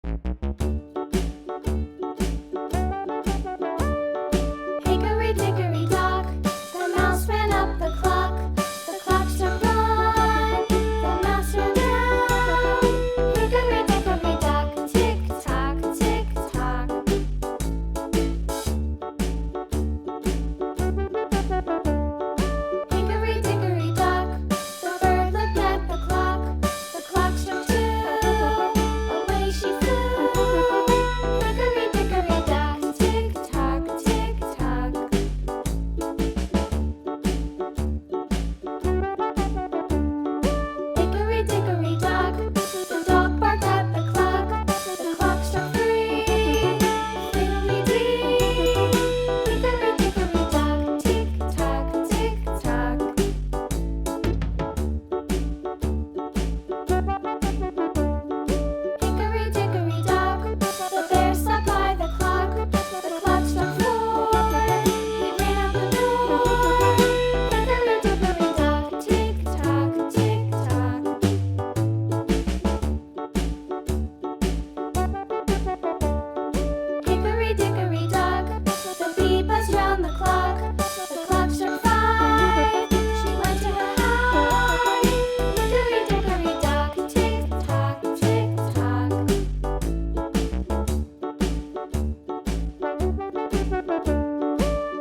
Hickory dickory dock, the mouse ran up the clock. The clock struck one, the mouse ran down. Hickory dickory dock, tick tock, tick tock. Hickory dickory dock, the bird looked at the clock. The clock struck two, away she flew. Hickory dickory dock, tick tock, tick tock. Hickory dickory dock, the dog barked at the clock. The clock struck three, fiddly-dee. Hickory dickory dock, tick tock, tick tock. Hickory dickory dock, the bear sat by the clock. The clock struck four, he ran out the door. Hickory dickory dock, tick tock, tick tock. Hickory dickory dock, the bee buzzed round the clock. The clock struck five, she went to her hive. Hickory dickory dock, tick tock, tick tock.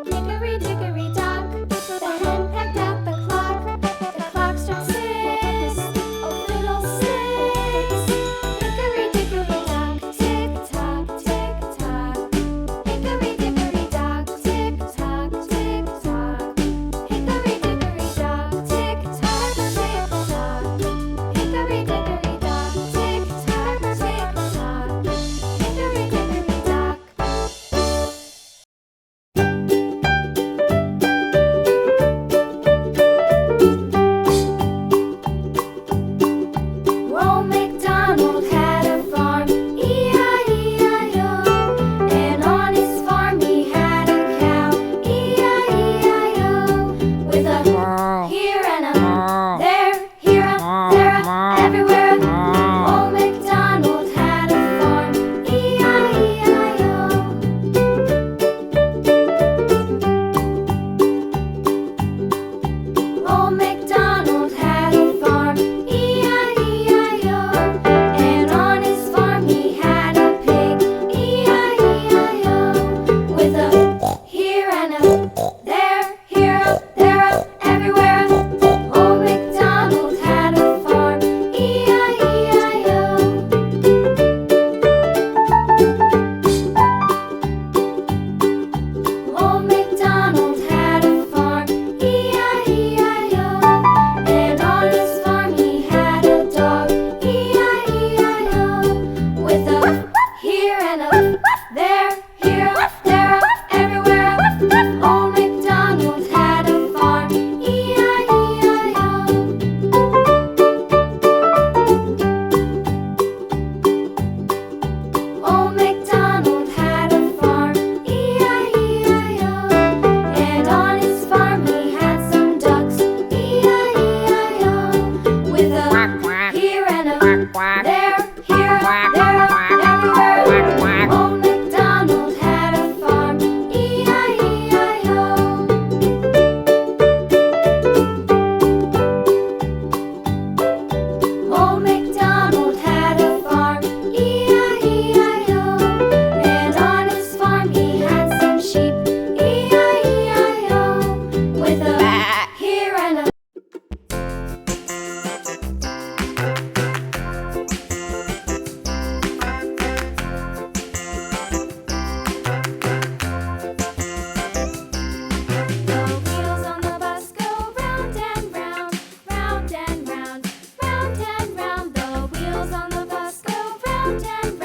Hickory dickory dock, the hen pecked at the clock. The clock struck six, oh fiddlesticks. Hickory dickory dock, tick tock, tick tock. Hickory dickory dock, tick tock, tick tock. Hickory dickory dock, tick tock, tick tock. Hickory dickory dock, tick tock, tick tock. Hickory dickory dock. Old MacDonald had a farm, E-I-E-I-O. And on his farm he had a cow, E-I-E-I-O. With a here and a there, here a, there a, everywhere a. Old MacDonald had a farm, E-I-E-I-O. Old MacDonald had a farm, E-I-E-I-O. And on his farm he had a pig, E-I-E-I-O. With a here and a there, here a, there a, everywhere a. Old MacDonald had a farm, E-I-E-I-O. Old MacDonald had a farm, E-I-E-I-O. And on his farm he had a dog, E-I-E-I-O. With a here and a there, here a, there a, everywhere a. Old MacDonald had a farm, E-I-E-I-O. Old MacDonald had a farm, E-I-E-I-O. And on his farm he had some ducks, E-I-E-I-O. With a here and a there, here a, there a, everywhere a. Old MacDonald had a farm, E-I-E-I-O. Old MacDonald had a farm, E-I-E-I-O. And on his farm he had some sheep, E-I-E-I-O. With a here and a The wheels on the bus go round and round, round and round, round and round. The wheels on the bus go round and